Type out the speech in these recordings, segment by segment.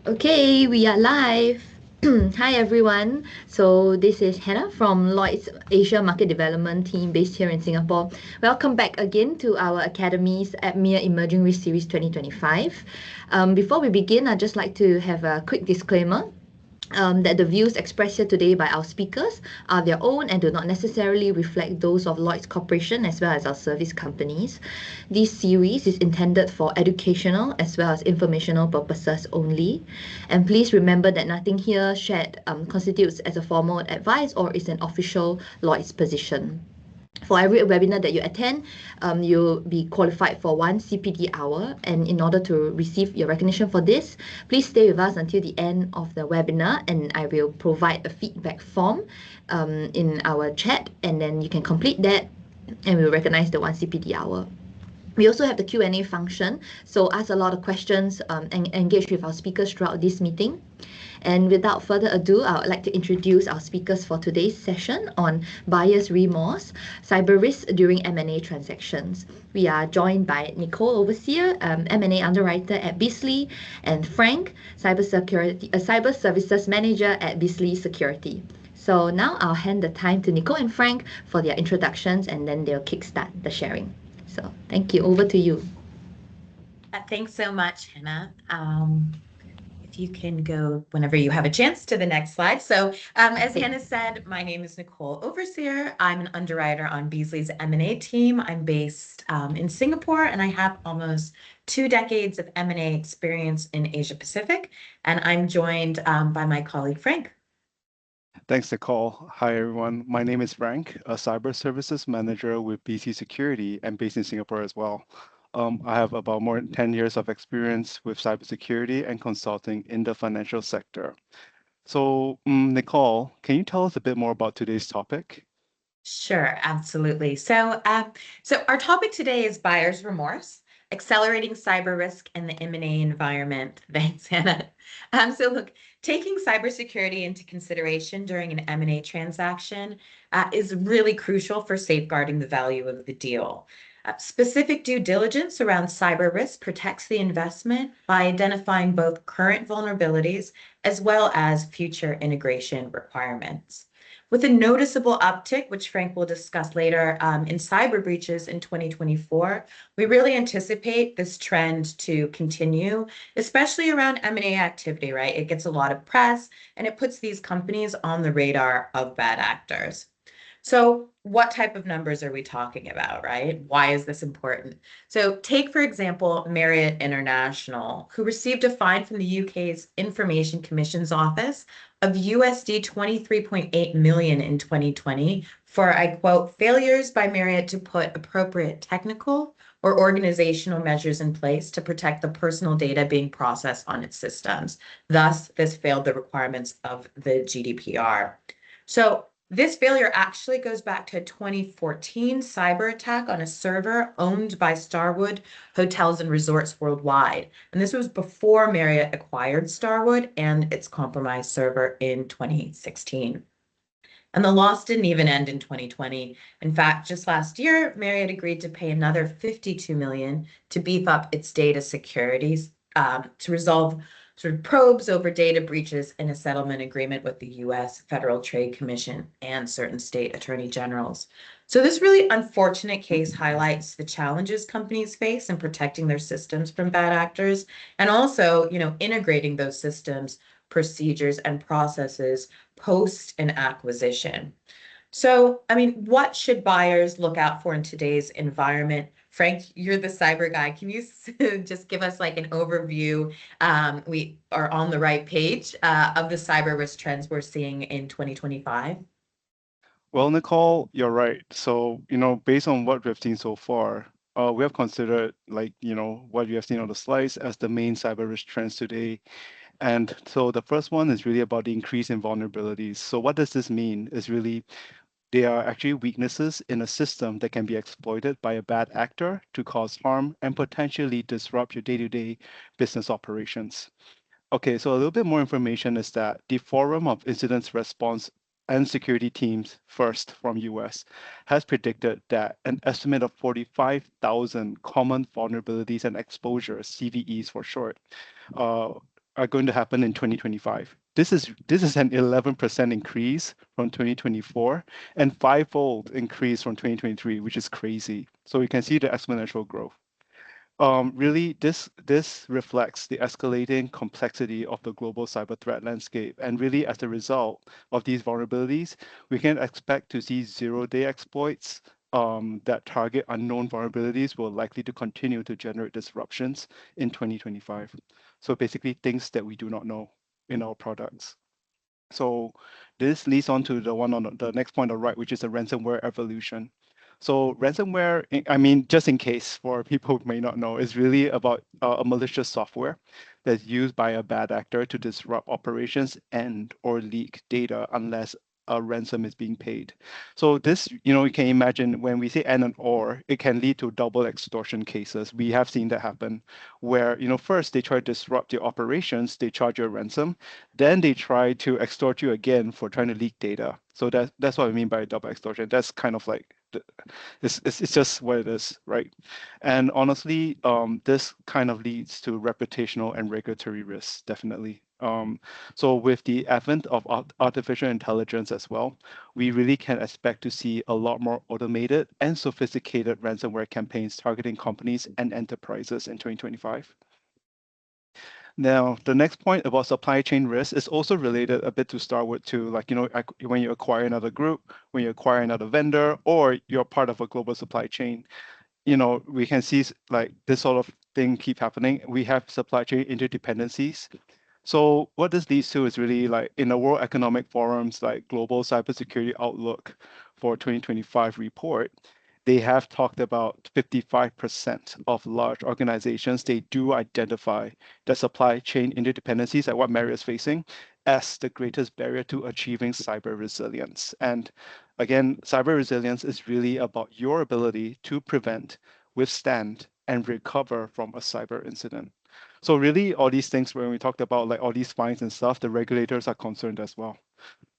Okay, we are live. Hi everyone. So this is Hannah from Lloyd's Asia Market Development team based here in Singapore. Welcome back again to our Academy's APMEA Emerging Risk Series 2025. Before we begin, I'd just like to have a quick disclaimer that the views expressed here today by our speakers are their own and do not necessarily reflect those of Lloyd's Corporation as well as our service companies. This series is intended for educational as well as informational purposes only. And please remember that nothing here shared constitutes as a formal advice or is an official Lloyd's position. For every webinar that you attend, you'll be qualified for one CPD hour. And in order to receive your recognition for this, please stay with us until the end of the webinar, and I will provide a feedback form in our chat, and then you can complete that, and we'll recognize the one CPD hour. We also have the Q&A function, so ask a lot of questions and engage with our speakers throughout this meeting. And without further ado, I would like to introduce our speakers for today's session on buyer's remorse, cyber risk during M&A transactions. We are joined by Nicole Overseer, M&A underwriter at Beasley, and Frank, cyber services manager at Beasley Security. So now I'll hand the time to Nicole and Frank for their introductions, and then they'll kickstart the sharing. So thank you. Over to you. Thanks so much, Hannah. If you can go whenever you have a chance to the next slide. So as Hannah said, my name is Nicole Overseer. I'm an underwriter on Beasley's M&A team. I'm based in Singapore, and I have almost 2 decades of M&A experience in Asia Pacific. And I'm joined by my colleague, Frank. Thanks, Nicole. Hi, everyone. My name is Frank, a cyber services manager with BC Security and based in Singapore as well. I have about more than 10 years of experience with cybersecurity and consulting in the financial sector. So, Nicole, can you tell us a bit more about today's topic? Sure, absolutely. So our topic today is buyer's remorse, accelerating cyber risk in the M&A environment. Thanks, Hannah. So look, taking cybersecurity into consideration during an M&A transaction is really crucial for safeguarding the value of the deal. Specific due diligence around cyber risk protects the investment by identifying both current vulnerabilities as well as future integration requirements. With a noticeable uptick, which Frank will discuss later, in cyber breaches in 2024, we really anticipate this trend to continue, especially around M&A activity, right? It gets a lot of press, and it puts these companies on the radar of bad actors. So what type of numbers are we talking about, right? Why is this important? So take, for example, Marriott International, who received a fine from the UK's Information Commission's Office of USD 23.8 million in 2020 for, I quote, failures by Marriott to put appropriate technical or organizational measures in place to protect the personal data being processed on its systems. Thus, this failed the requirements of the GDPR. So this failure actually goes back to a 2014 cyber attack on a server owned by Starwood Hotels and Resorts Worldwide. And this was before Marriott acquired Starwood and its compromised server in 2016. And the loss didn't even end in 2020. In fact, just last year, Marriott agreed to pay another $52 million to beef up its data securities to resolve sort of probes over data breaches in a settlement agreement with the U.S. Federal Trade Commission and certain state attorney generals. So this really unfortunate case highlights the challenges companies face in protecting their systems from bad actors, and also, integrating those systems, procedures, and processes post an acquisition. So, what should buyers look out for in today's environment? Frank, you're the cyber guy. Can you just give us like an overview? We are on the right page of the cyber risk trends we're seeing in 2025. Well, Nicole, you're right. So, based on what we've seen so far, we have considered what you have seen on the slides as the main cyber risk trends today. And so the first one is really about the increase in vulnerabilities. So what does this mean? Is really they are actually weaknesses in a system that can be exploited by a bad actor to cause harm and potentially disrupt your day-to-day business operations. Okay, so a little bit more information is that the Forum of Incident Response and Security Teams, FIRST from US, has predicted that an estimate of 45,000 common vulnerabilities and exposures, CVEs for short, are going to happen in 2025. This is an 11% increase from 2024 and fivefold increase from 2023, which is crazy. So you can see the exponential growth. Really, this reflects the escalating complexity of the global cyber threat landscape. And really, as a result of these vulnerabilities, we can expect to see zero-day exploits that target unknown vulnerabilities will likely to continue to generate disruptions in 2025. So basically, things that we do not know in our products. So this leads on to the one on the next point on the right, which is the ransomware evolution. So ransomware, I mean, just in case for people who may not know, is really about a malicious software that's used by a bad actor to disrupt operations and or leak data unless a ransom is being paid. So this, you can imagine when we say and or, it can lead to double extortion cases. We have seen that happen where, first they try to disrupt your operations, they charge you a ransom, then they try to extort you again for trying to leak data. So that's what I mean by double extortion. That's kind of like it's just what it is, right? And honestly, this kind of leads to reputational and regulatory risks, definitely. So with the advent of artificial intelligence as well, we really can expect to see a lot more automated and sophisticated ransomware campaigns targeting companies and enterprises in 2025. Now, the next point about supply chain risk is also related a bit to Starwood too. Like, when you acquire another group, when you acquire another vendor, or you're part of a global supply chain, we can see like this sort of thing keep happening. We have supply chain interdependencies. So what this leads to is really like in the World Economic Forum's like Global Cybersecurity Outlook for 2025 report, they have talked about 55% of large organizations, they do identify the supply chain interdependencies, like what Mary is facing, as the greatest barrier to achieving cyber resilience. And again, cyber resilience is really about your ability to prevent, withstand, and recover from a cyber incident. So really, all these things, when we talked about like all these fines and stuff, the regulators are concerned as well.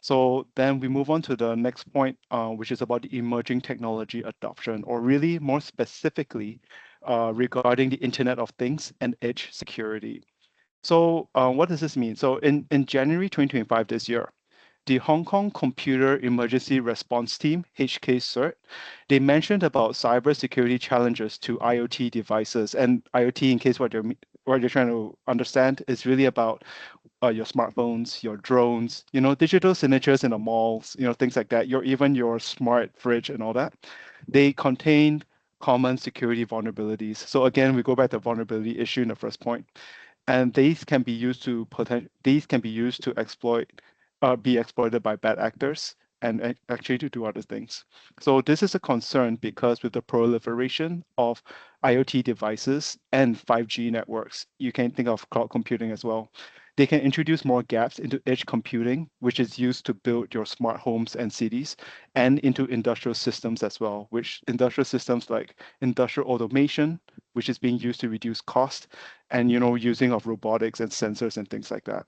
So then we move on to the next point, which is about the emerging technology adoption, or really more specifically, regarding the Internet of Things and edge security. So what does this mean? So in January 2025 this year, the Hong Kong Computer Emergency Response Team, HK-CERT, they mentioned about cybersecurity challenges to IoT devices. And IoT, in case what you're trying to understand, is really about your smartphones, your drones, digital signatures in the malls, things like that. Even your smart fridge and all that. They contain common security vulnerabilities. So again, we go back to the vulnerability issue in the first point, and these can be used to be exploited by bad actors and actually to do other things. So this is a concern because with the proliferation of IoT devices and 5G networks, you can think of cloud computing as well. They can introduce more gaps into edge computing, which is used to build your smart homes and cities, and into industrial systems as well, which industrial systems like industrial automation, which is being used to reduce cost, and using of robotics and sensors and things like that.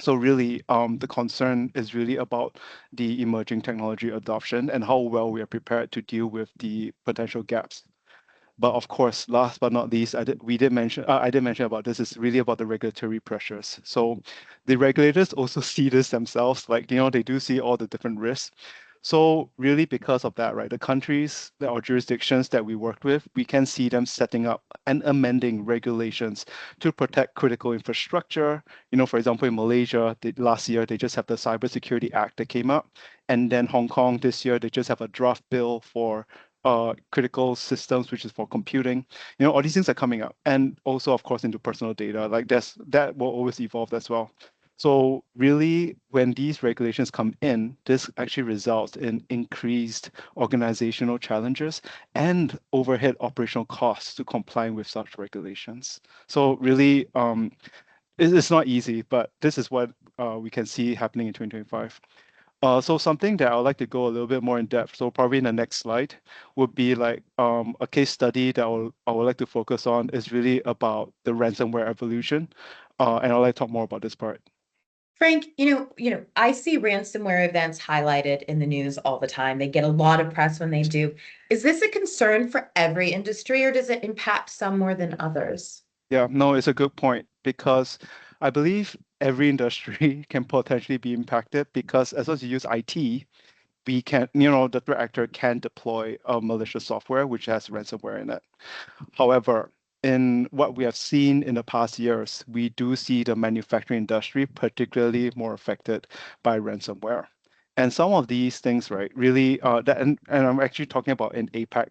So really, the concern is really about the emerging technology adoption and how well we are prepared to deal with the potential gaps. But of course, last but not least, I did mention about this is really about the regulatory pressures. So the regulators also see this themselves, like, they do see all the different risks. So really because of that, right, the countries or jurisdictions that we worked with, we can see them setting up and amending regulations to protect critical infrastructure. For example, in Malaysia, last year, they just have the Cybersecurity Act that came up. And then Hong Kong this year, they just have a draft bill for critical systems, which is for computing. All these things are coming up. And also, of course, into personal data, like that will always evolve as well. So really, when these regulations come in, this actually results in increased organizational challenges and overhead operational costs to complying with such regulations. So really, it's not easy, but this is what we can see happening in 2025. So something that I would like to go a little bit more in depth, so probably in the next slide, would be like a case study that I would like to focus on is really about the ransomware evolution. And I'd like to talk more about this part. Frank, I see ransomware events highlighted in the news all the time. They get a lot of press when they do. Is this a concern for every industry, or does it impact some more than others? Yeah, no, it's a good point because I believe every industry can potentially be impacted because as long as you use IT, we can, the threat actor can deploy a malicious software which has ransomware in it. However, in what we have seen in the past years, we do see the manufacturing industry particularly more affected by ransomware. And some of these things, right, really, and I'm actually talking about in APAC,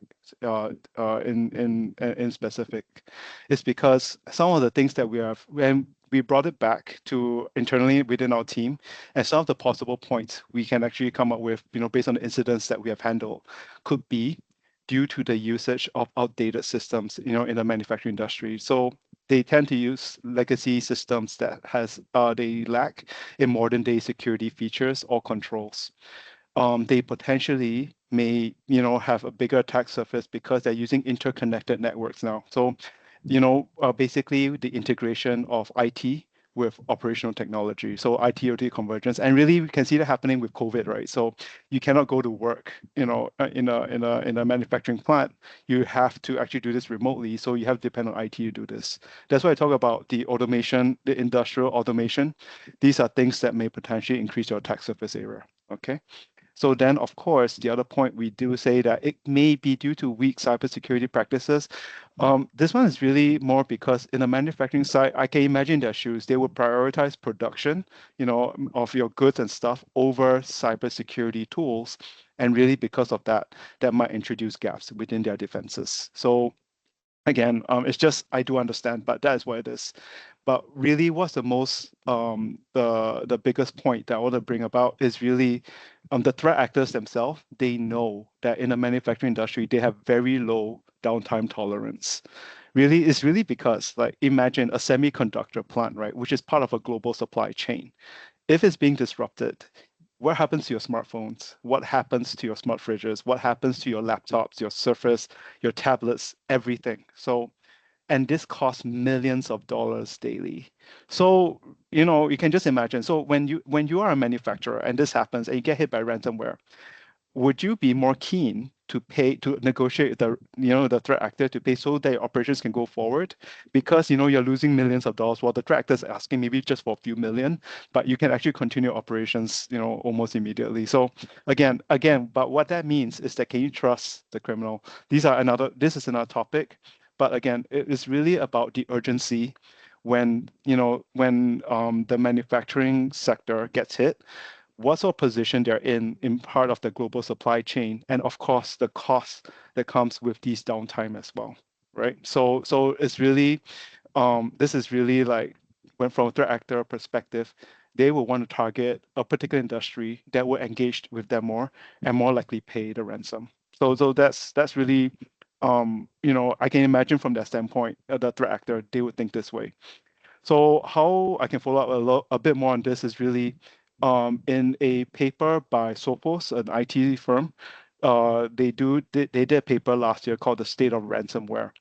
in specific, is because some of the things that we have, when we brought it back to internally within our team, and some of the possible points we can actually come up with, based on the incidents that we have handled, could be due to the usage of outdated systems, in the manufacturing industry. So they tend to use legacy systems that they lack in modern day security features or controls. They potentially may, have a bigger attack surface because they're using interconnected networks now. So, basically the integration of IT with operational technology. So IT/OT convergence, and really we can see that happening with COVID, right? So you cannot go to work, in a manufacturing plant. You have to actually do this remotely. So you have to depend on IT to do this. That's why I talk about the automation, the industrial automation. These are things that may potentially increase your attack surface area. Okay. So then, of course, the other point we do say that it may be due to weak cybersecurity practices. This one is really more because in the manufacturing side, I can imagine their shoes. They would prioritize production, of your goods and stuff over cybersecurity tools. And really because of that, that might introduce gaps within their defenses. So again, it's just I do understand, but that is what it is. But really, what's the most the biggest point that I want to bring about is really the threat actors themselves. They know that in the manufacturing industry, they have very low downtime tolerance. Really, it's really because like imagine a semiconductor plant, right, which is part of a global supply chain. If it's being disrupted, what happens to your smartphones? What happens to your smart fridges? What happens to your laptops, your Surface, your tablets, everything? So, and this costs millions of dollars daily. So, you can just imagine. So when you are a manufacturer and this happens and you get hit by ransomware, would you be more keen to pay to negotiate the threat actor to pay so that your operations can go forward because you're losing millions of dollars while the threat actor is asking maybe just for a few million, but you can actually continue operations almost immediately. So again, but what that means is that can you trust the criminal? This is another topic, but again, it is really about the urgency when the manufacturing sector gets hit, what sort of position they're in part of the global supply chain, and of course the cost that comes with these downtime as well, right? So it's really this is really like when from a threat actor perspective, they will want to target a particular industry that will engage with them more and more likely pay the ransom. So that's really I can imagine from that standpoint, the threat actor, they would think this way. So how I can follow up a bit more on this is really in a paper by Sophos, an IT firm. They did a paper last year called "The State of Ransomware."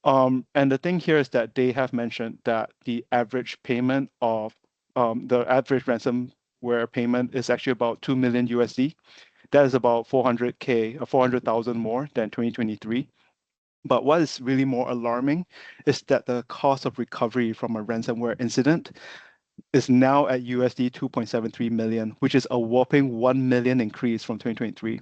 And the thing here is that they have mentioned that the average ransomware payment is actually about 2 million USD. That is about 400K, 400,000 more than 2023. But what is really more alarming is that the cost of recovery from a ransomware incident is now at USD 2.73 million, which is a whopping 1 million increase from 2023.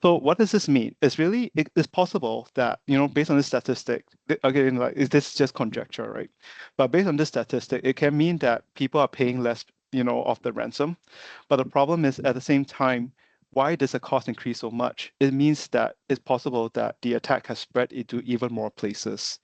So what does this mean? It's possible that, based on this statistic, again, like this is just conjecture, right? But based on this statistic, it can mean that people are paying less, of the ransom. But the problem is at the same time, why does the cost increase so much? It means that it's possible that the attack has spread into even more places.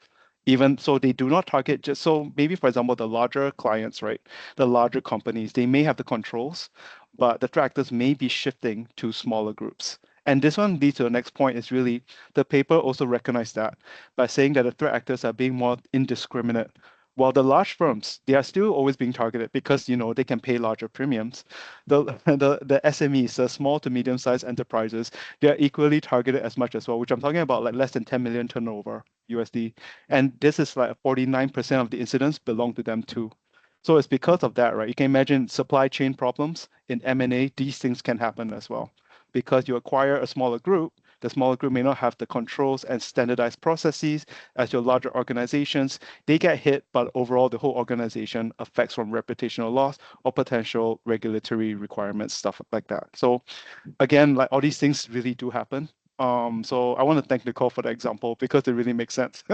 Even so, they do not target just so maybe, for example, the larger clients, right? The larger companies, they may have the controls, but the threat actors may be shifting to smaller groups. And this one leads to the next point is really the paper also recognized that by saying that the threat actors are being more indiscriminate. While the large firms, they are still always being targeted because they can pay larger premiums. The SMEs, the small to medium sized enterprises, they are equally targeted as much as well, which I'm talking about like less than 10 million turnover USD. And this is like 49% of the incidents belong to them too. So it's because of that, right? You can imagine supply chain problems in M&A, these things can happen as well. Because you acquire a smaller group, The smaller group may not have the controls and standardized processes as your larger organizations. They get hit, but overall, the whole organization affects from reputational loss or potential regulatory requirements, stuff like that. So again, like all these things really do happen. So I want to thank Nicole for the example because it really makes sense.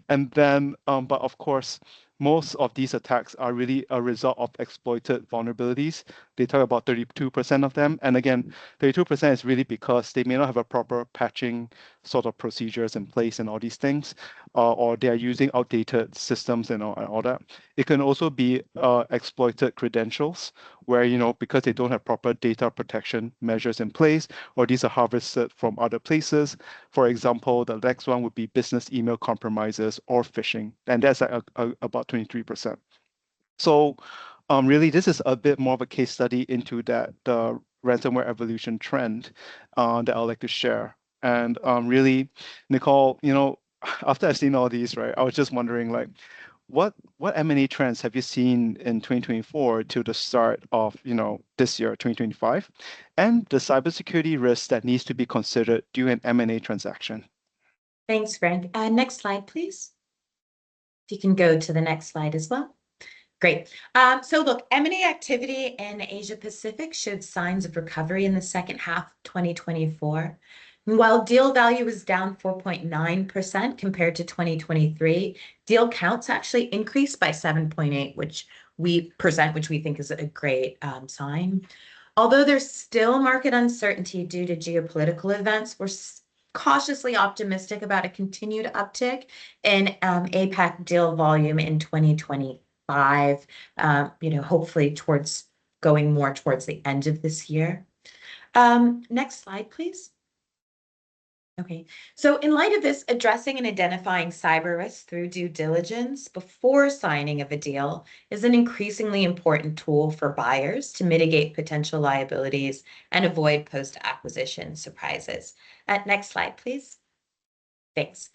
And then, but of course, most of these attacks are really a result of exploited vulnerabilities. They talk about 32% of them. And again, 32% is really because they may not have a proper patching sort of procedures in place and all these things, or they are using outdated systems and all that. It can also be exploited credentials where, because they don't have proper data protection measures in place, or these are harvested from other places. For example, the next one would be business email compromises or phishing, and that's about 23%. So really, this is a bit more of a case study into the ransomware evolution trend that I'd like to share. And really, Nicole, after I've seen all these, right, I was just wondering, like, what M&A trends have you seen in 2024 to the start of this year, 2025, and the cybersecurity risks that needs to be considered during an M&A transaction? Thanks, Frank. Next slide, please. If you can go to the next slide as well. Great. So look, M&A activity in Asia Pacific showed signs of recovery in the second half of 2024. While deal value was down 4.9% compared to 2023, deal counts actually increased by 7.8%, which we think is a great sign. Although there's still market uncertainty due to geopolitical events, we're cautiously optimistic about a continued uptick in APAC deal volume in 2025, hopefully going more towards the end of this year. Next slide, please. Okay, so in light of this, addressing and identifying cyber risks through due diligence before signing of a deal is an increasingly important tool for buyers to mitigate potential liabilities and avoid post-acquisition surprises. Next slide, please. Thanks.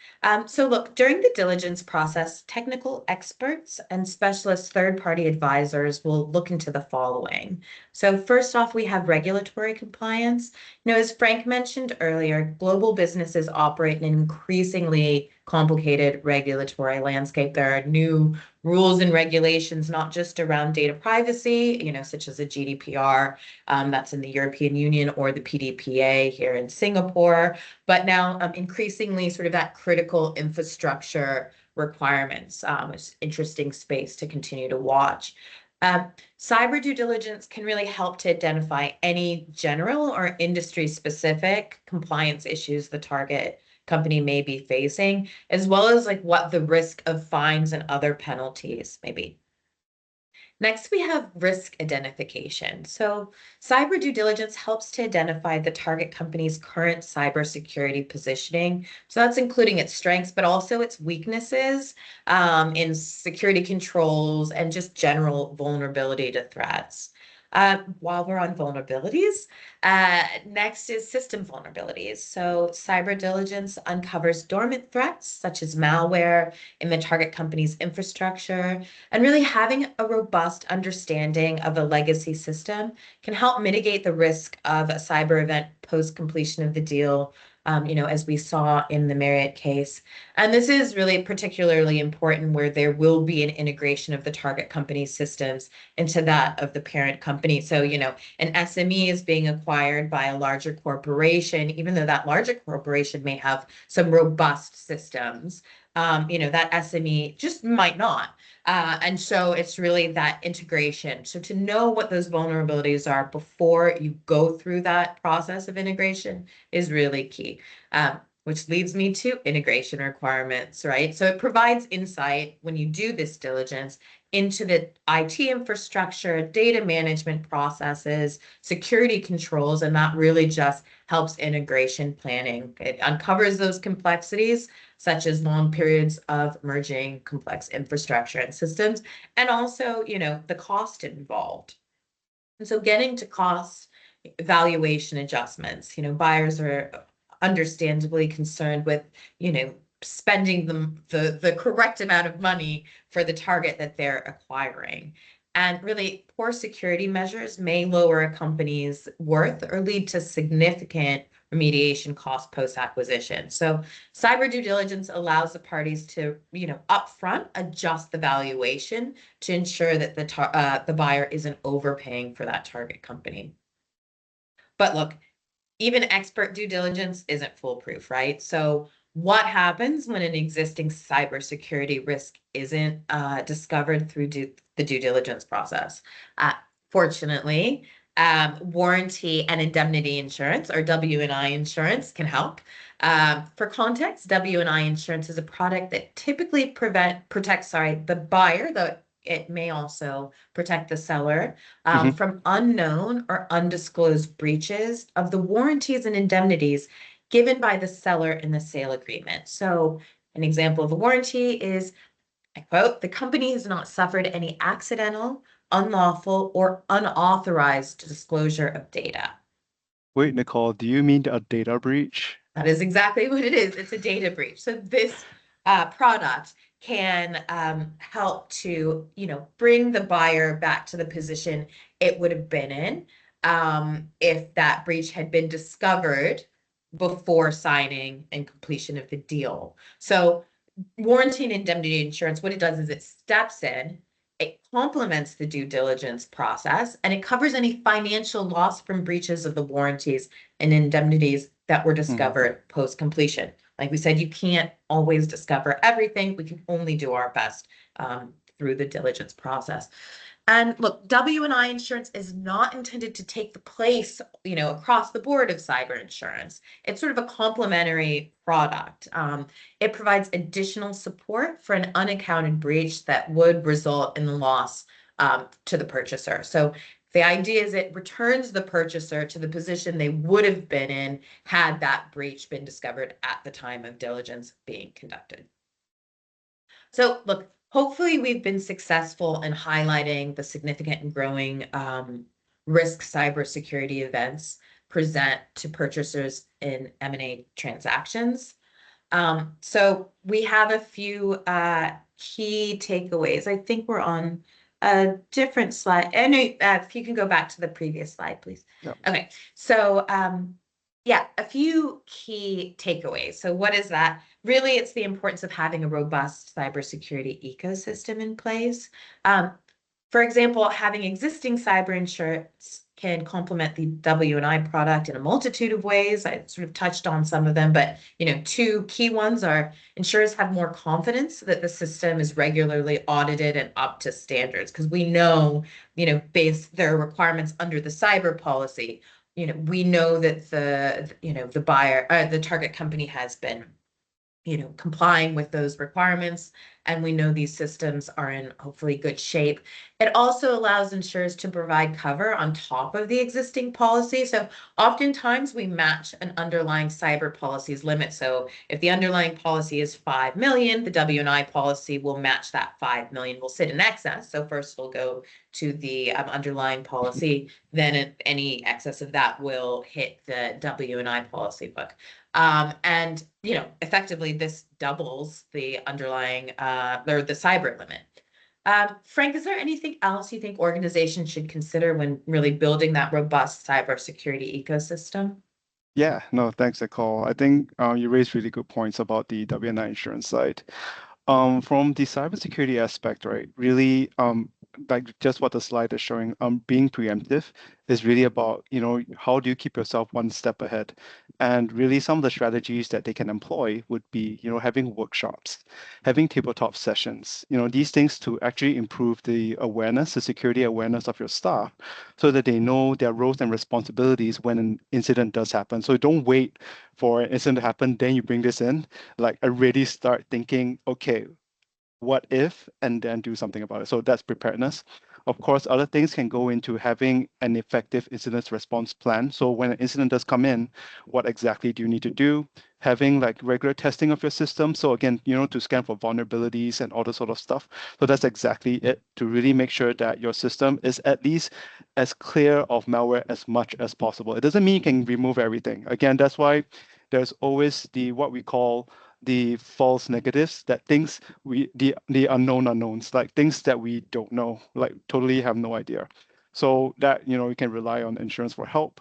So look, during the diligence process, technical experts and specialist third-party advisors will look into the following. So first off, we have regulatory compliance. As Frank mentioned earlier, global businesses operate in an increasingly complicated regulatory landscape. There are new rules and regulations, not just around data privacy, such as the GDPR, that's in the European Union, or the PDPA here in Singapore, but now increasingly sort of that critical infrastructure requirements, which is interesting space to continue to watch. Cyber due diligence can really help to identify any general or industry-specific compliance issues the target company may be facing, as well as what the risk of fines and other penalties may be. Next, we have risk identification. So cyber due diligence helps to identify the target company's current cybersecurity positioning. So that's including its strengths, but also its weaknesses in security controls and just general vulnerability to threats. While we're on vulnerabilities, next is system vulnerabilities. So cyber diligence uncovers dormant threats such as malware in the target company's infrastructure, and really having a robust understanding of a legacy system can help mitigate the risk of a cyber event post-completion of the deal, as we saw in the Marriott case. And this is really particularly important where there will be an integration of the target company's systems into that of the parent company. So, an SME is being acquired by a larger corporation, even though that larger corporation may have some robust systems, that SME just might not. And so it's really that integration. So to know what those vulnerabilities are before you go through that process of integration is really key, which leads me to integration requirements, right? So it provides insight when you do this diligence into the IT infrastructure, data management processes, security controls, and that really just helps integration planning. It uncovers those complexities, such as long periods of merging complex infrastructure and systems, and also, the cost involved. And so getting to cost valuation adjustments, buyers are understandably concerned with, spending the correct amount of money for the target that they're acquiring. And really, poor security measures may lower a company's worth or lead to significant remediation costs post-acquisition. So cyber due diligence allows the parties to, upfront adjust the valuation to ensure that the buyer isn't overpaying for that target company. But look, even expert due diligence isn't foolproof, right? So what happens when an existing cybersecurity risk isn't discovered through the due diligence process? Uh, Fortunately, warranty and indemnity insurance, or W&I insurance, can help. For context, W&I insurance is a product that typically protects the buyer, though it may also protect the seller Mhm. from unknown or undisclosed breaches of the warranties and indemnities given by the seller in the sale agreement. So, an example of a warranty is, I quote, the company has not suffered any accidental, unlawful, or unauthorized disclosure of data. Wait, Nicole, do you mean a data breach? That is exactly what it is. It's a data breach. So this product can help to, bring the buyer back to the position it would have been in if that breach had been discovered before signing and completion of the deal. So warranty and indemnity insurance, what it does is it steps in, it complements the due diligence process, and it covers any financial loss from breaches of the warranties and indemnities that were Mhm. discovered post completion. Like we said, you can't always discover everything. We can only do our best through the diligence process. And look, W&I insurance is not intended to take the place, across the board of cyber insurance. It's sort of a complementary product. It provides additional support for an unaccounted breach that would result in the loss to the purchaser. So the idea is it returns the purchaser to the position they would have been in had that breach been discovered at the time of diligence being conducted. So look, hopefully we've been successful in highlighting the significant and growing risk cybersecurity events present to purchasers in M&A transactions. So we have a few key takeaways. I think we're on a different slide. And if you can go back to the previous slide, please. Yeah. Okay, so yeah, a few key takeaways. So what is that? Really, it's the importance of having a robust cybersecurity ecosystem in place. For example, having existing cyber insurance can complement the W&I product in a multitude of ways. I sort of touched on some of them, but two key ones are insurers have more confidence that the system is regularly audited and up to standards, because we know, based their requirements under the cyber policy, we know that the buyer, the target company has been complying with those requirements, and we know these systems are in hopefully good shape. It also allows insurers to provide cover on top of the existing policy. So oftentimes we match an underlying cyber policy's limit. So if the underlying policy is 5 million, the W&I policy will match that 5 million, will sit in excess. So first we'll go to the underlying policy, then any excess of that will hit the W&I policy book. And effectively this doubles the underlying or the cyber limit. Frank, is there anything else you think organizations should consider when really building that robust cybersecurity ecosystem? Yeah, no, thanks, Nicole. I think you raised really good points about the W&I insurance side. From the cybersecurity aspect, right, really, like just what the slide is showing, being preemptive is really about, how do you keep yourself one step ahead? And really some of the strategies that they can employ would be, having workshops, having tabletop sessions, these things to actually improve the awareness, the security awareness of your staff so that they know their roles and responsibilities when an incident does happen. So don't wait for an incident to happen, then you bring this in. Like already start thinking, okay, what if, and then do something about it. So that's preparedness. Of course, other things can go into having an effective incident response plan. So when an incident does come in, what exactly do you need to do? Having like regular testing of your system. So again, to scan for vulnerabilities and all this sort of stuff. So that's exactly it, to really make sure that your system is at least as clear of malware as much as possible. It doesn't mean you can remove everything. Again, that's why there's always what we call the false negatives, that things the unknown unknowns, like things that we don't know, like totally have no idea. So that you can rely on insurance for help.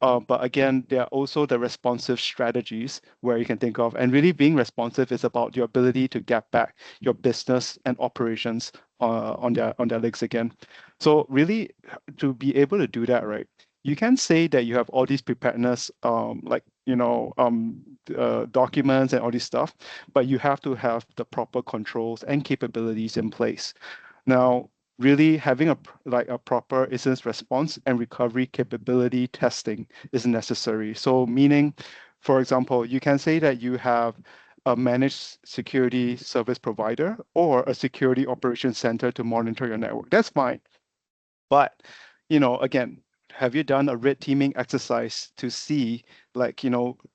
But again, there are also the responsive strategies where you can think of. And really being responsive is about your ability to get back your business and operations on their legs again. So really to be able to do that, right? You can say that you have all these preparedness, documents and all this stuff, but you have to have the proper controls and capabilities in place. Now, really having a proper incident response and recovery capability testing is necessary. So meaning, for example, you can say that you have a managed security service provider or a security operations center to monitor your network. That's fine. But, again, have you done a red teaming exercise to see, like,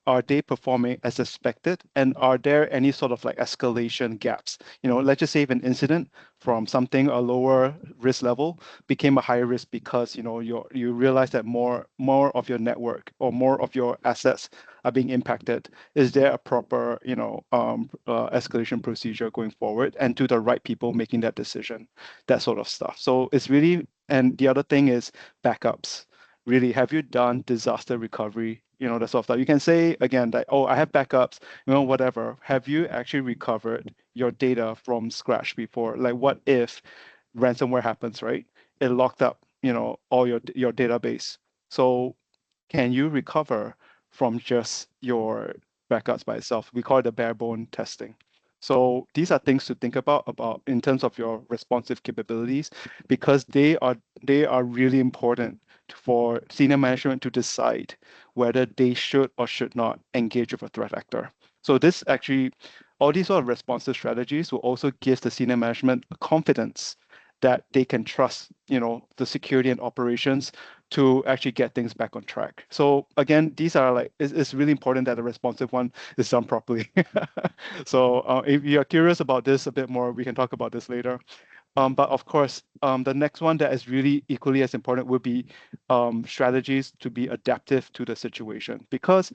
are they performing as expected? And are there any sort of like escalation gaps? Let's just say if an incident from something a lower risk level became a higher risk because, you realize that more of your network or more of your assets are being impacted. Is there a proper, escalation procedure going forward and to the right people making that decision? That sort of stuff. So it's really, and the other thing is backups. Really, have you done disaster recovery? That sort of stuff. You can say again that, oh, I have backups, whatever. Have you actually recovered your data from scratch before? Like, what if ransomware happens, right? It locked up, all your database. So can you recover from just your backups by itself? We call it the bare bone testing. So these are things to think about in terms of your responsive capabilities, because they are really important for senior management to decide whether they should or should not engage with a threat actor. So this actually, all these sort of responsive strategies will also give the senior management confidence that they can trust, the security and operations to actually get things back on track. So again, these are like, it's really important that the responsive one is done properly. So if you're curious about this a bit more, we can talk about this later. But of course, the next one that is really equally as important would be strategies to be adaptive to the situation, because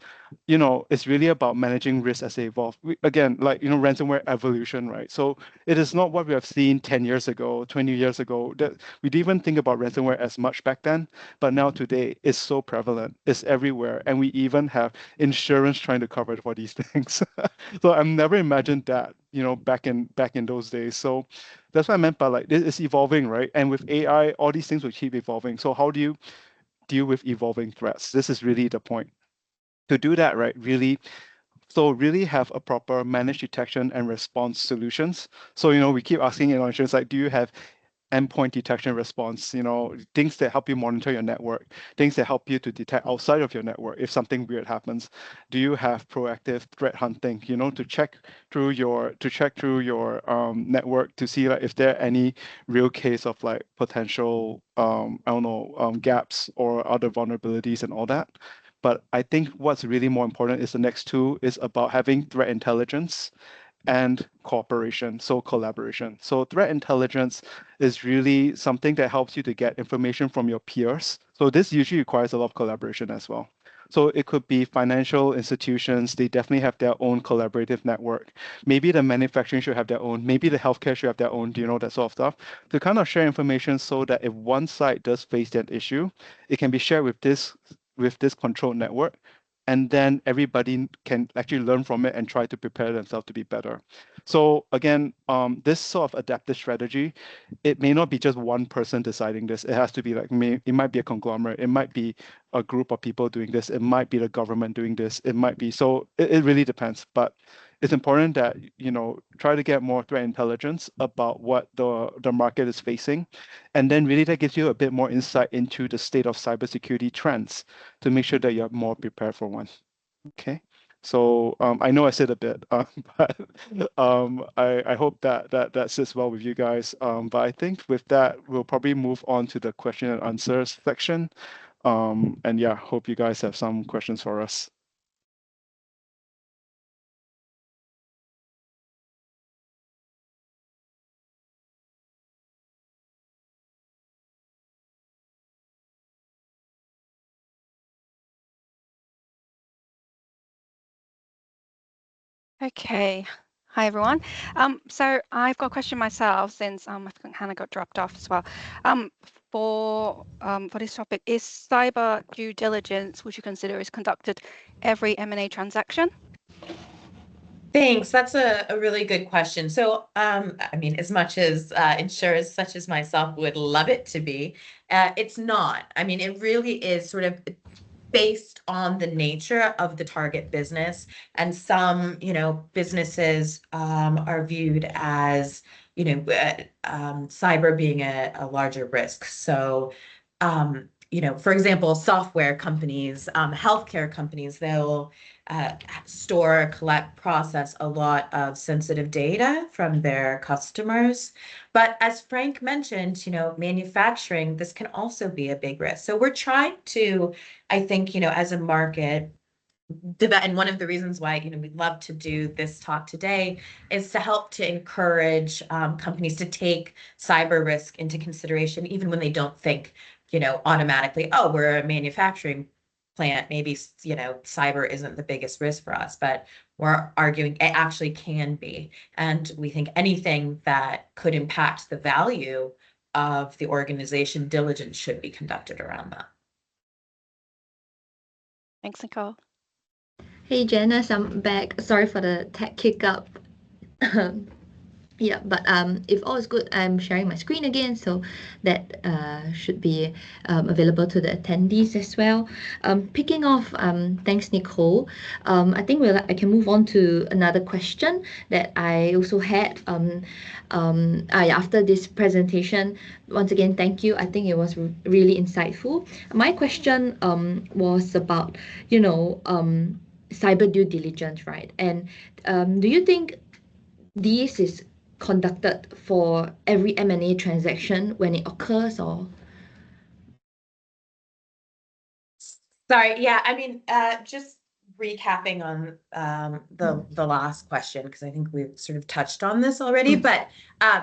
it's really about managing risk as they evolve. Again, like ransomware evolution, right? So it is not what we have seen 10 years ago, 20 years ago. That we didn't even think about ransomware as much back then, but now today it's so prevalent, it's everywhere, and we even have insurance trying to cover for these things. So I've never imagined that, back in those days. So that's what I meant by like it's evolving, right? And with AI, all these things will keep evolving. So how do you deal with evolving threats? This is really the point. To do that, right, really have a proper managed detection and response solutions. So, we keep asking in insurance, like, do you have endpoint detection response, things that help you monitor your network, things that help you to detect outside of your network if something weird happens? Do you have proactive threat hunting, to check through your network to see like if there are any real case of like potential I don't know, gaps or other vulnerabilities and all that? But I think what's really more important is the next two is about having threat intelligence and cooperation, so collaboration. So threat intelligence is really something that helps you to get information from your peers. So this usually requires a lot of collaboration as well. So it could be financial institutions, they definitely have their own collaborative network. Maybe the manufacturing should have their own, maybe the healthcare should have their own, that sort of stuff, to kind of share information so that if one side does face that issue, it can be shared with this controlled network, and then everybody can actually learn from it and try to prepare themselves to be better. So again, this sort of adaptive strategy, it may not be just one person deciding this. It has to be like, it might be a conglomerate, it might be a group of people doing this, it might be the government doing this, it might be, so it really depends. But it's important that try to get more threat intelligence about what the market is facing, and then really that gives you a bit more insight into the state of cybersecurity trends to make sure that you're more prepared for one. Okay. So I know I said a bit, but I hope that sits well with you guys. But I think with that, we'll probably move on to the question and answers section. And yeah, hope you guys have some questions for us. Okay. Hi, everyone. So I've got a question myself since I think Hannah got dropped off as well. for this topic, is cyber due diligence, which you consider is conducted every M&A transaction? Thanks. That's a really good question. So, I mean, as much as insurers such as myself would love it to be, it's not. I mean, it really is sort of based on the nature of the target business. And some, businesses are viewed as, cyber being a larger risk. So, for example, software companies, healthcare companies, they'll store, collect, process a lot of sensitive data from their customers. But as Frank mentioned, manufacturing, this can also be a big risk. So we're trying to, I think, as a market, and one of the reasons why we'd love to do this talk today is to help to encourage companies to take cyber risk into consideration, even when they don't think automatically, oh, we're a manufacturing plant, maybe cyber isn't the biggest risk for us, but we're arguing it actually can be. And we think anything that could impact the value of the organization, diligence should be conducted around that. Thanks, Nicole. Hey Janice, I'm back. Sorry for the tech hiccup. Yeah, but if all is good, I'm sharing my screen again, so that should be available to the attendees as well. Picking off, thanks Nicole. I think I can move on to another question that I also had after this presentation. Once again, thank you. I think it was really insightful. My question was about, cyber due diligence, right? And do you think this is conducted for every M&A transaction when it occurs, or? Sorry, yeah, I mean, just recapping on the last question, because I think we've sort of touched on this already, but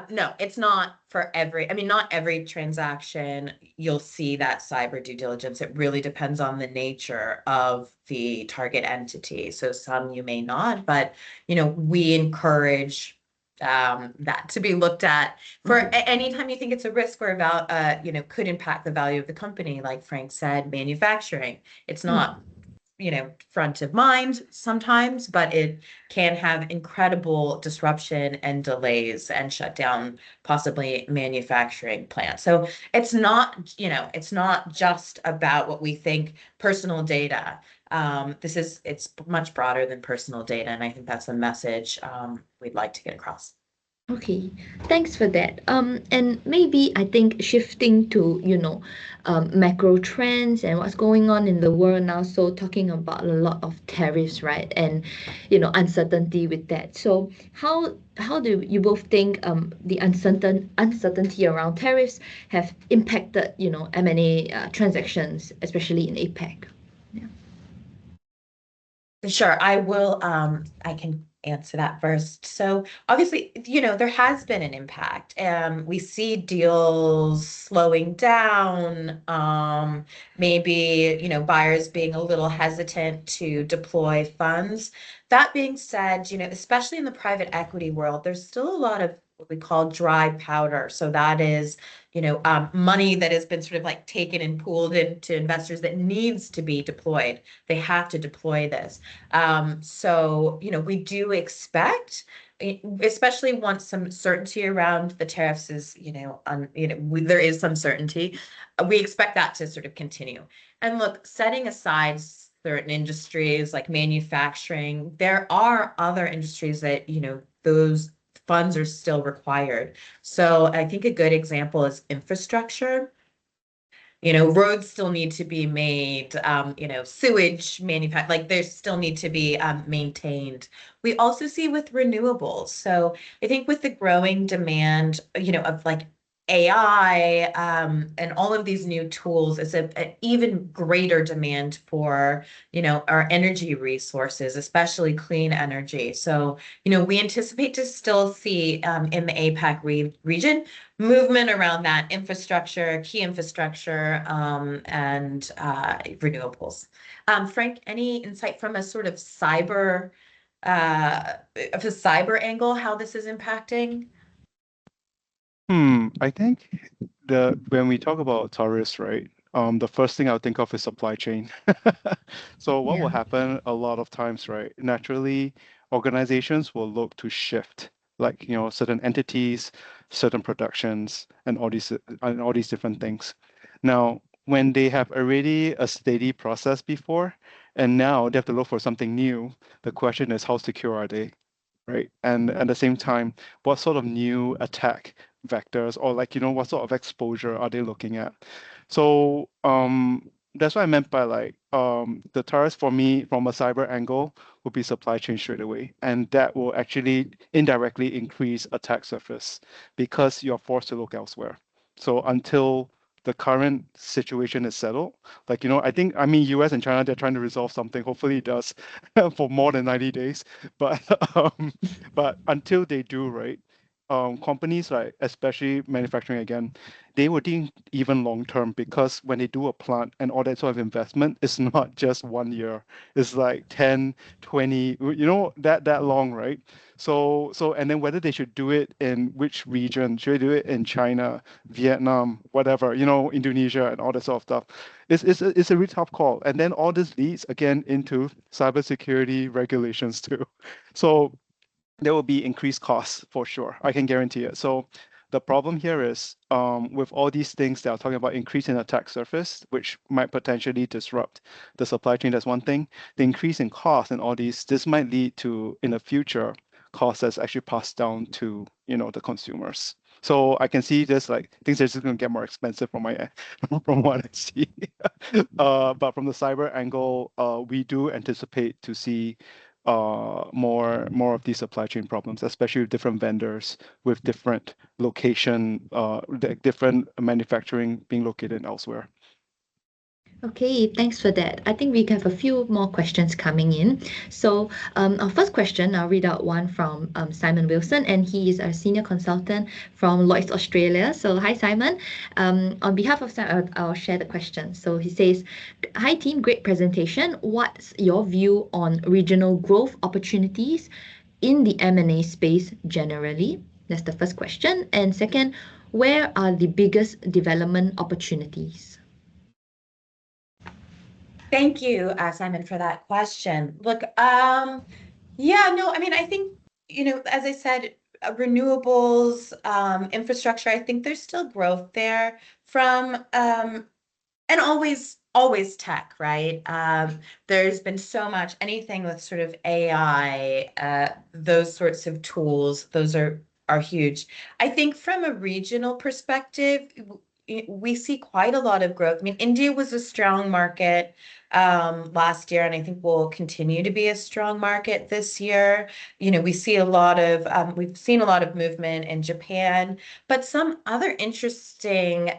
no, it's not for every, I mean, not every transaction you'll see that cyber due diligence. It really depends on the nature of the target entity. So some you may not, but we encourage that to be looked at for anytime you think it's a risk or about could impact the value of the company. Like Frank said, manufacturing, it's not front of mind sometimes, but it can have incredible disruption and delays and shut down possibly manufacturing plants. So it's not just about what we think personal data. It's much broader than personal data, and I think that's a message we'd like to get across. Okay, thanks for that. And maybe I think shifting to, macro trends and what's going on in the world now. So talking about a lot of tariffs, right? And, uncertainty with that. So how do you both think the uncertainty around tariffs have impacted, M&A transactions, especially in APEC? Yeah. Sure, I will. I can answer that first. So obviously, there has been an impact. We see deals slowing down, maybe, buyers being a little hesitant to deploy funds. That being said, especially in the private equity world, there's still a lot of what we call dry powder. So that is, money that has been sort of like taken and pooled into investors that needs to be deployed. They have to deploy this. So, we do expect, especially once some certainty around the tariffs is, there is some certainty. We expect that to sort of continue. And look, setting aside certain industries like manufacturing, there are other industries that, those funds are still required. So I think a good example is infrastructure. Roads still need to be made, sewage like they still need to be maintained. We also see with renewables. So I think with the growing demand, of like AI and all of these new tools, is an even greater demand for, our energy resources, especially clean energy. So, we anticipate to still see in the APAC region movement around that infrastructure, key infrastructure, and renewables. Frank, any insight from a sort of cyber angle, how this is impacting? I think when we talk about tourists, right, the first thing I'll think of is supply chain. So what will Yeah. happen a lot of times, right? Naturally, organizations will look to shift, like, certain entities, certain productions, and all these different things. Now, when they have already a steady process before, and now they have to look for something new, the question is how secure are they? Right? And at the same time, what sort of new attack vectors or, like, what sort of exposure are they looking at? So that's what I meant by, like, the tariffs for me from a cyber angle would be supply chain straight away. And that will actually indirectly increase attack surface because you're forced to look elsewhere. So until the current situation is settled, like, I mean, US and China, they're trying to resolve something. Hopefully it does for more than 90 days. But but until they do, right, companies, like, especially manufacturing again, they will think even long term, because when they do a plant and all that sort of investment, it's not just 1 year. It's like 10, 20, that long, right? So and then whether they should do it in which region, should they do it in China, Vietnam, whatever, Indonesia and all that sort of stuff. It's a really tough call. And then all this leads again into cybersecurity regulations too. So there will be increased costs for sure. I can guarantee it. So the problem here is, with all these things that are talking about increase in attack surface, which might potentially disrupt the supply chain. That's one thing. The increase in cost and all these, this might lead to, in the future, costs that's actually passed down to, the consumers. So I can see this, like, things are just going to get more expensive from my from what I see. But from the cyber angle, we do anticipate to see more of these supply chain problems, especially with different vendors, with different location, different manufacturing being located elsewhere. Okay, thanks for that. I think we have a few more questions coming in. So, our first question, I'll read out one from Simon Wilson, and he is a senior consultant from Lloyd's Australia. So, hi, Simon. On behalf of Simon, I'll share the question. So, he says, hi, team, great presentation. What's your view on regional growth opportunities in the M&A space generally? That's the first question. And second, where are the biggest development opportunities? Thank you, Simon, for that question. Look, yeah, no, I mean, I think, as I said, renewables, infrastructure, I think there's still growth there from, and always tech, right? There's been so much, anything with sort of AI, those sorts of tools, those are huge. I think from a regional perspective, we see quite a lot of growth. I mean, India was a strong market last year, and I think will continue to be a strong market this year. We've seen a lot of movement in Japan, but some other interesting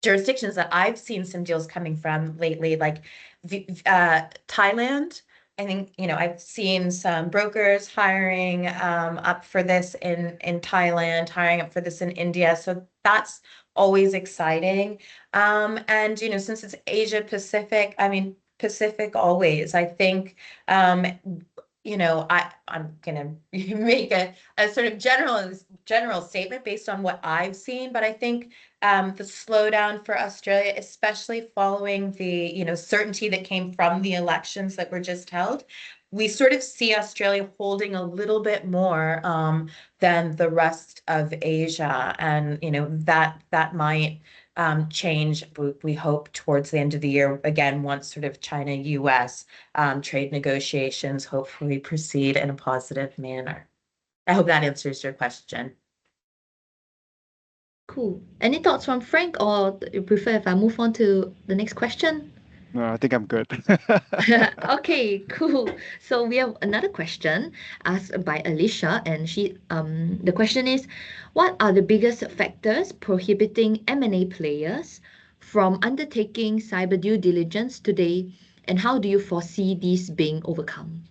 jurisdictions that I've seen some deals coming from lately, like Thailand. I think, I've seen some brokers hiring up for this in Thailand, hiring up for this in India. So that's always exciting. And, since it's Asia Pacific, I mean, Pacific always. I think, I'm gonna make a sort of general statement based on what I've seen, but I think the slowdown for Australia, especially following the certainty that came from the elections that were just held, we sort of see Australia holding a little bit more than the rest of Asia, and that might change. We hope towards the end of the year again, once sort of China-US trade negotiations hopefully proceed in a positive manner. I hope that answers your question. Cool. Any thoughts from Frank, or you prefer if I move on to the next question? No, I think I'm good. Okay, cool. So we have another question asked by Alicia, and the question is, what are the biggest factors prohibiting M&A players from undertaking cyber due diligence today, and how do you foresee these being overcome?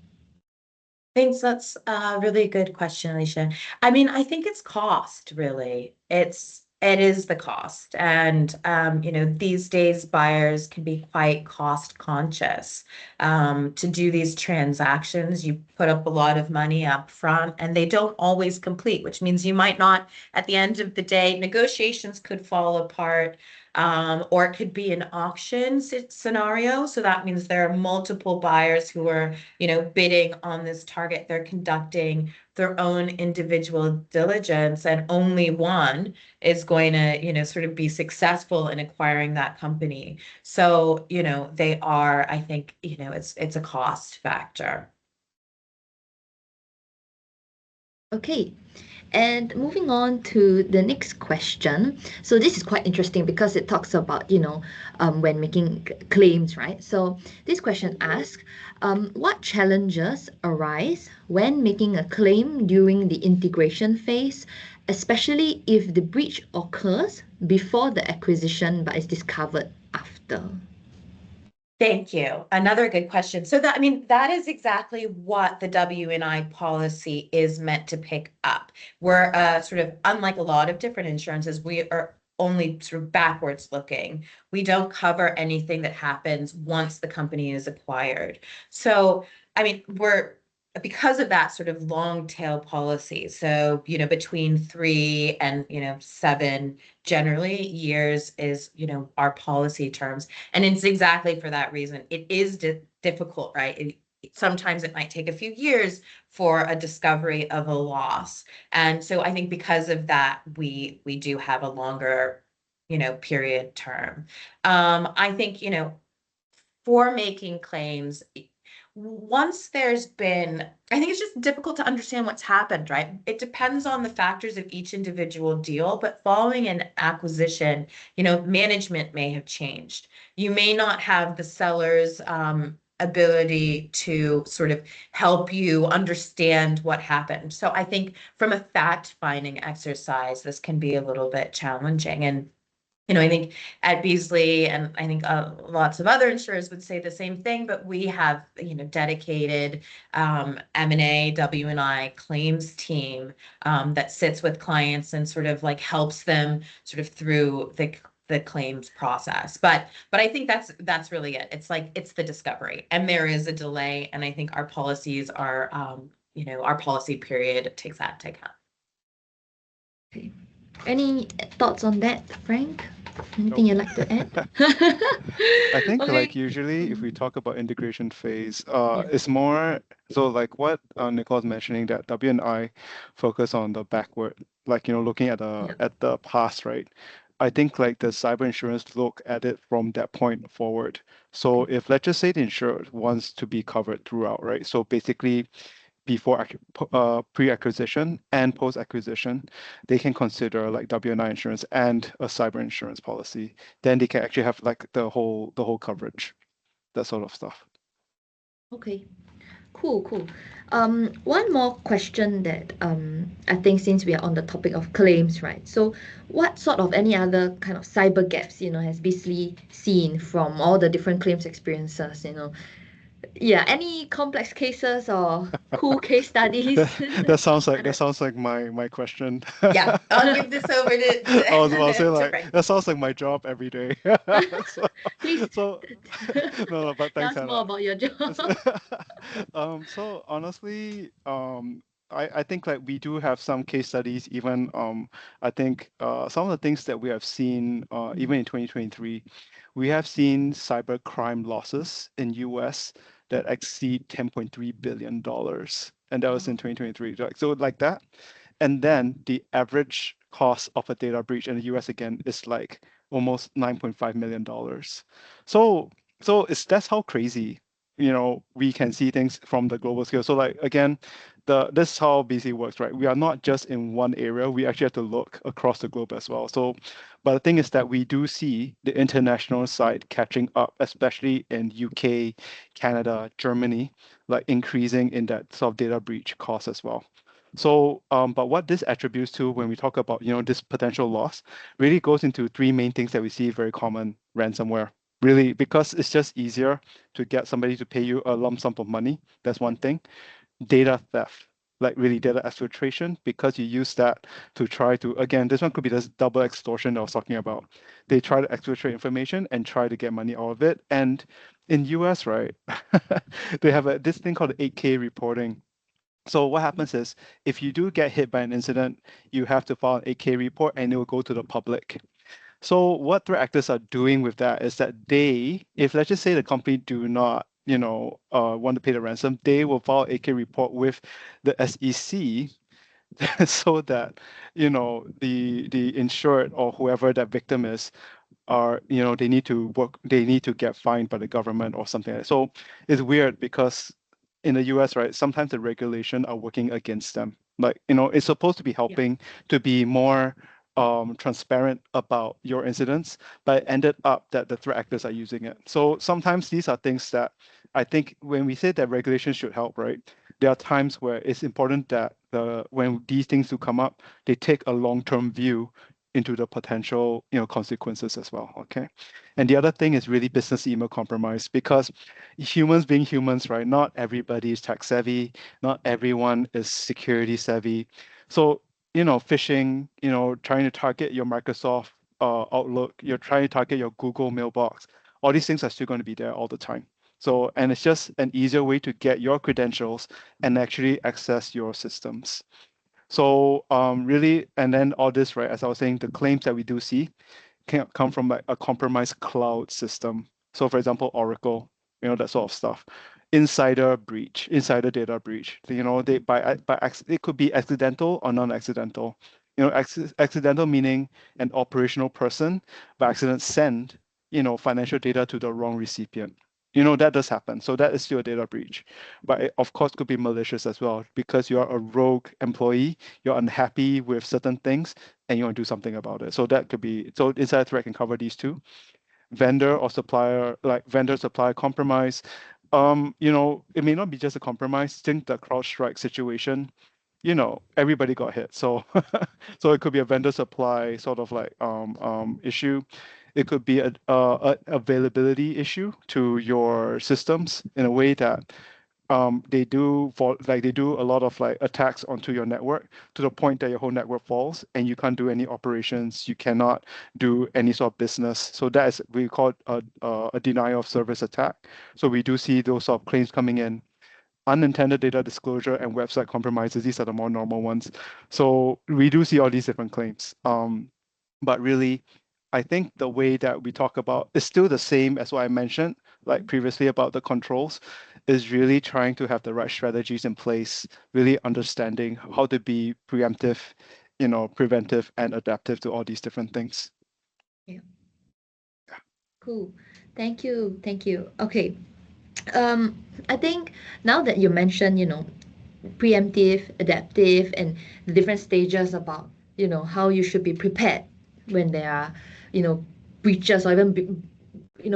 Thanks. That's a really good question, Alicia. I mean, I think it's cost, really. It's It is the cost. And, these days buyers can be quite cost conscious. To do these transactions, you put up a lot of money up front and they don't always complete, which means you might not, at the end of the day, negotiations could fall apart. Or it could be an auction scenario. So that means there are multiple buyers who are, bidding on this target. They're conducting their own individual diligence, and only one is going to, sort of be successful in acquiring that company. So, they are, I think, it's a cost factor. Okay. And moving on to the next question. So this is quite interesting because it talks about, when making claims, right? So this question asks, what challenges arise when making a claim during the integration phase, especially if the breach occurs before the acquisition but is discovered after? Thank you. Another good question. So that is exactly what the W&I policy is meant to pick up. We're sort of, unlike a lot of different insurances, we are only sort of backwards looking. We don't cover anything that happens once the company is acquired. So, we're, because of that sort of long tail policy. So, between 3 and, 7 generally years is, our policy terms. And it's exactly for that reason. It is difficult, right? Sometimes it might take a few years for a discovery of a loss. And so I think because of that, we do have a longer, period term. I think, for making claims, once there's been, I think it's just difficult to understand what's happened, right? It depends on the factors of each individual deal, but following an acquisition, management may have changed. You may not have the seller's ability to sort of help you understand what happened. So I think from a fact-finding exercise, this can be a little bit challenging. And I think at Beasley, and I think lots of other insurers would say the same thing, but we have, dedicated M&A, W&I claims team that sits with clients and sort of like helps them sort of through the claims process. But I think that's really it. It's like, it's the discovery, and there is a delay. And I think our policies are, our policy period takes that into account. Okay. Any thoughts on that, Frank? Anything you'd like to add? I think Okay. like usually if we talk about integration phase, Yeah. it's more so like what Nicole's mentioning, that W and I focus on the backward, like looking at Yeah. the past, right? I think like the cyber insurance look at it from that point forward. So if let's just say the insurer wants to be covered throughout, right? So basically before pre-acquisition and post-acquisition, they can consider like W&I insurance and a cyber insurance policy. Then they can actually have like the whole coverage, that sort of stuff. Okay. Cool. One more question that I think, since we are on the topic of claims, right? So what sort of any other kind of cyber gaps, has Beasley seen from all the different claims experiences, Yeah, any complex cases or cool case studies? That sounds like my question. Yeah, I'll give this over to, I was about to say to like Frank. that sounds like my job every day. Please No, but tell thanks, us more Hannah. about your job. So honestly, I think like we do have some case studies, even I think some of the things that we have seen even in 2023, we have seen cyber crime losses in US that exceed $10.3 billion. And that was in 2023. So like that. And then the average cost of a data breach in the US again is like almost $9.5 million. So that's how crazy, we can see things from the global scale. So like again, this is how BC works, right? We are not just in one area, we actually have to look across the globe as well. So but the thing is that we do see the international side catching up, especially in UK, Canada, Germany, like increasing in that sort of data breach cost as well. So, but what this attributes to when we talk about, this potential loss really goes into three main things that we see very common: ransomware, really, because it's just easier to get somebody to pay you a lump sum of money. That's one thing. Data theft. like really data exfiltration, because you use that to try to, again, this one could be this double extortion that I was talking about. They try to exfiltrate information and try to get money out of it. And in US, right, they have this thing called 8K reporting. So what happens is, if you do get hit by an incident, you have to file an 8K report and it will go to the public. So what threat actors are doing with that is that they, if let's just say the company do not, want to pay the ransom, they will file a 8K report with the SEC so that, the insured or whoever that victim is are, they need to get fined by the government or something like that. So it's weird because in the US, right, sometimes the regulation are working against them. Like, it's supposed to be helping to be more transparent about your incidents, but it ended up that the threat actors are using it. So sometimes these are things that I think when we say that regulation should help, right, there are times where it's important that when these things do come up, they take a long-term view into the potential, consequences as well. Okay. And the other thing is really business email compromise, because humans being humans, right? Not everybody is tech savvy, not everyone is security savvy. So, phishing, trying to target your Microsoft Outlook, you're trying to target your Google mailbox. All these things are still going to be there all the time. So, and it's just an easier way to get your credentials and actually access your systems. So really, and then all this, right, as I was saying, the claims that we do see can come from like a compromised cloud system. So for example, Oracle, that sort of stuff. Insider breach, insider data breach. They it could be accidental or non-accidental. Accidental meaning an operational person by accident send, financial data to the wrong recipient. That does happen. So that is still a data breach. But it, of course, could be malicious as well, because you are a rogue employee, you're unhappy with certain things, and you want to do something about it. So that could be, so insider threat can cover these two. Vendor or supplier, like vendor supplier compromise. It may not be just a compromise. Think the CrowdStrike situation, everybody got hit. So so it could be a vendor supply sort of like issue. It could be a availability issue to your systems in a way that they do a lot of like attacks onto your network to the point that your whole network falls and you can't do any operations, you cannot do any sort of business. So that is, we call it a denial of service attack. So we do see those sort of claims coming in. Unintended data disclosure and website compromises, these are the more normal ones. So we do see all these different claims. But really, I think the way that we talk about is still the same as what I mentioned, like previously about the controls, is really trying to have the right strategies in place, really understanding how to be preemptive, preventive and adaptive to all these different things. Yeah. Cool. Thank you. Thank you. Okay. I think now that you mentioned, preemptive, adaptive, and the different stages about, how you should be prepared when there are, breaches, or even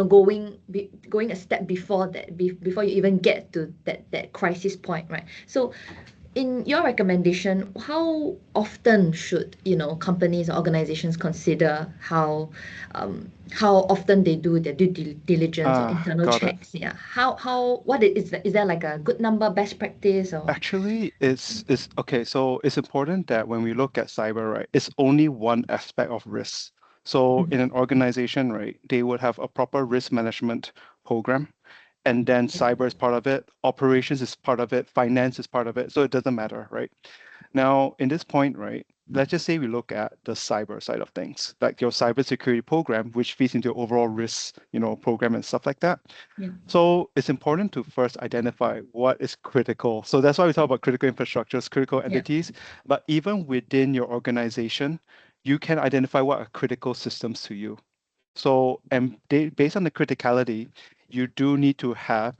going a step before that, before you even get to that crisis point, right? So in your recommendation, how often should, companies or organizations consider how often they do their diligence or internal Got it. checks? Yeah. What is there like a good number, best practice, or? Actually, it's okay. So it's important that when we look at cyber, right, it's only one aspect of risk. So in an organization, right, they would have a proper risk management program, and then cyber is part of it, operations is part of it, finance is part of it. So it doesn't matter, right? Now, in this point, right, let's just say we look at the cyber side of things, like your cybersecurity program, which feeds into your overall risk, program and stuff like that. Yeah. So it's important to first identify what is critical. So that's why we talk about critical infrastructures, critical entities. But even within your organization, you can identify what are critical systems to you. So, and based on the criticality, you do need to have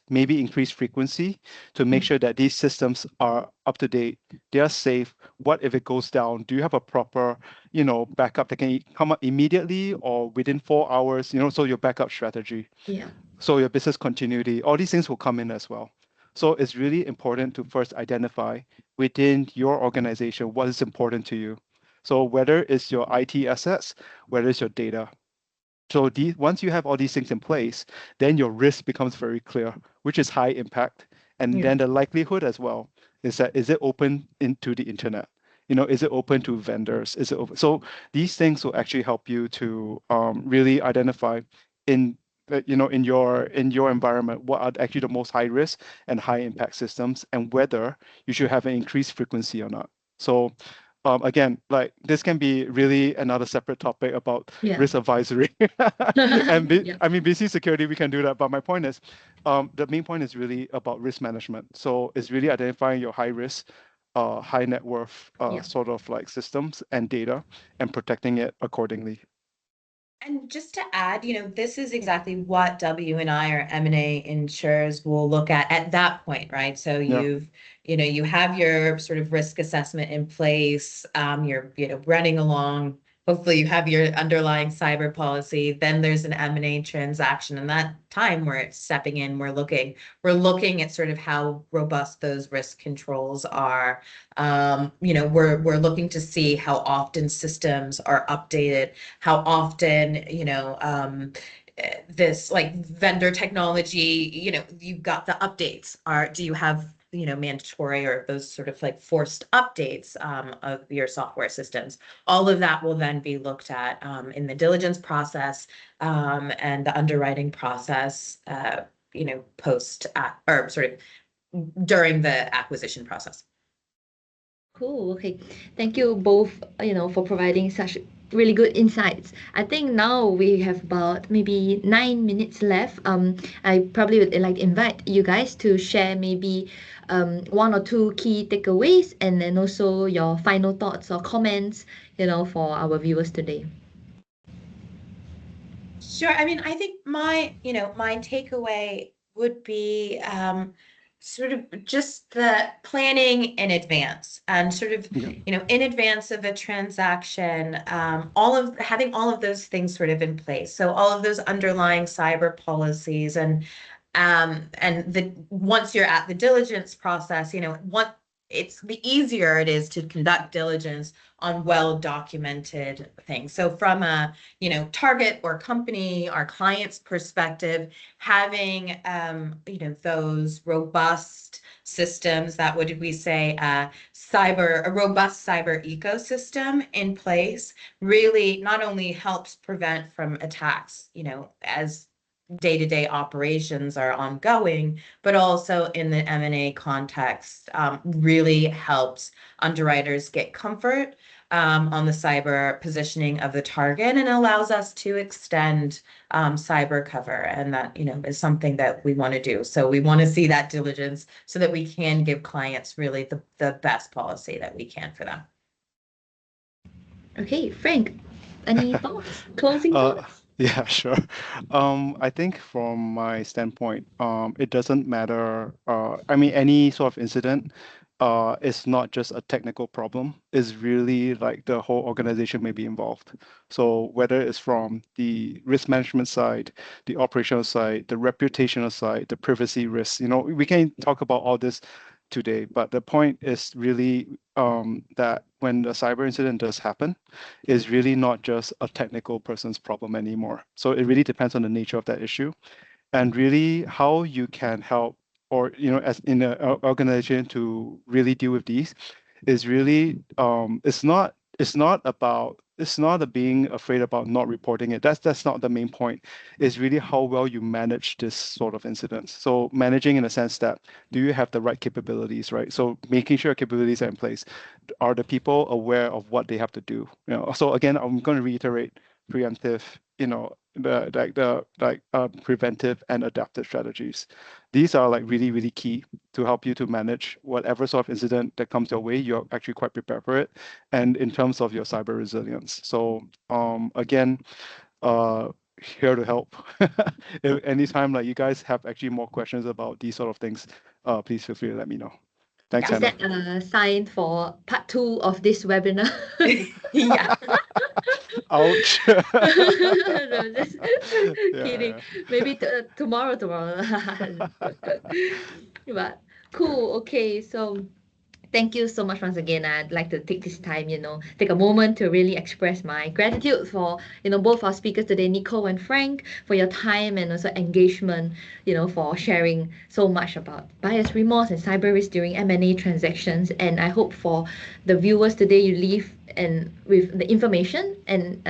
maybe increase frequency to make sure that these systems are up to date, they are safe. What if it goes down? Do you have a proper, backup that can come up immediately or within 4 hours, so your backup strategy. Yeah. So your business continuity, all these things will come in as well. So it's really important to first identify within your organization what is important to you. So whether it's your IT assets, whether it's your data. So once you have all these things in place, then your risk becomes very clear, which is high impact And Yeah. then the likelihood as well is that, is it open into the internet? Is it open to vendors? Is it open? So these things will actually help you to really identify in in your environment what are actually the most high risk and high impact systems, and whether you should have an increased frequency or not. So again, like this can be really another separate topic about Yeah. risk advisory. And Yeah. I mean, BC security, we can do that. But my point is, the main point is really about risk management. So it's really identifying your high risk, high net worth Yeah. sort of like systems and data, and protecting it accordingly. And just to add, this is exactly what W&I or M&A insurers will look at that point, right? So Yeah. you have your sort of risk assessment in place. You're, running along. Hopefully you have your underlying cyber policy. Then there's an M&A transaction, and that time where it's stepping in, we're looking at sort of how robust those risk controls are. We're looking to see how often systems are updated, how often, this like vendor technology, you've got the updates. Do you have, mandatory or those sort of like forced updates of your software systems? All of that will then be looked at in the diligence process and the underwriting process, post or sort of during the acquisition process. Cool. Okay. Thank you both, for providing such really good insights. I think now we have about maybe 9 minutes left. I probably would like to invite you guys to share maybe one or two key takeaways, and then also your final thoughts or comments, for our viewers today. Sure. I mean, I think my takeaway would be sort of just the planning in advance and sort of, Yeah. in advance of a transaction, having all of those things sort of in place. So all of those underlying cyber policies and once you're at the diligence process, it's the easier it is to conduct diligence on well-documented things. So from a, target or company, our client's perspective, having, those robust systems, that would we say a robust cyber ecosystem in place really not only helps prevent from attacks, as day-to-day operations are ongoing, but also in the M&A context, really helps underwriters get comfort on the cyber positioning of the target, and allows us to extend cyber cover. And that, is something that we want to do. So we want to see that diligence so that we can give clients really the best policy that we can for them. Okay, Frank, any thoughts? Closing Uh, thoughts? yeah, sure. I think from my standpoint, it doesn't matter. I mean, any sort of incident, is not just a technical problem. It's really like the whole organization may be involved. So whether it's from the risk management side, the operational side, the reputational side, the privacy risks, we can talk about all this today. But the point is really that when the cyber incident does happen, is really not just a technical person's problem anymore. So it really depends on the nature of that issue, and really how you can help, or as in an organization, to really deal with these is really it's not a being afraid about not reporting it. That's not the main point. It's really how well you manage this sort of incidents. So managing in the sense that, do you have the right capabilities, right? So making sure capabilities are in place. Are the people aware of what they have to do? So again, I'm going to reiterate preemptive, the preventive and adaptive strategies. These are like really, really key to help you to manage whatever sort of incident that comes your way. You're actually quite prepared for it, and in terms of your cyber resilience. So again, uh, here to help. If anytime like you guys have actually more questions about these sort of things, please feel free to let me know. Thanks, Is Hannah. that a sign for part 2 of this webinar? Yeah. Ouch. No, just kidding. Yeah. Maybe tomorrow. But cool. Okay, so Thank you so much once again. I'd like to take this time, take a moment to really express my gratitude for, both our speakers today, Nicole and Frank, for your time and also engagement, for sharing so much about bias remorse and cyber risk during M&A transactions. And I hope for the viewers today, you leave and with the information and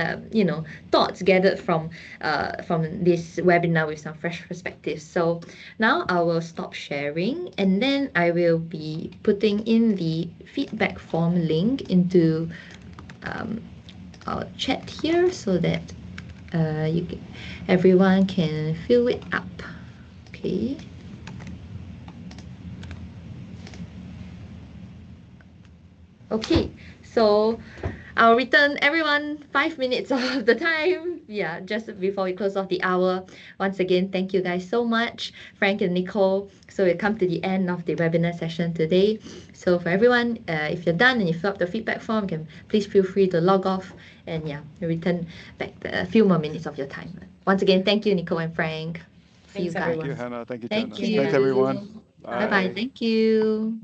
thoughts gathered from this webinar with some fresh perspectives. So now I will stop sharing and then I will be putting in the feedback form link into um, our chat here so that everyone can fill it up. Okay. Okay, so I'll return everyone 5 minutes of the time. Yeah, just before we close off the hour. Once again, thank you guys so much, Frank and Nicole. So we come to the end of the webinar session today. So for everyone, if you're done and you fill up the feedback form, you can please feel free to log off and yeah, return back a few more minutes of your time. Once again, thank you, Nicole and Frank. See you Thanks, guys. Thank you, everyone. Hannah. Thank you, Thank Jana. Good Thanks, night. everyone. you. Bye bye. Bye. Thank you.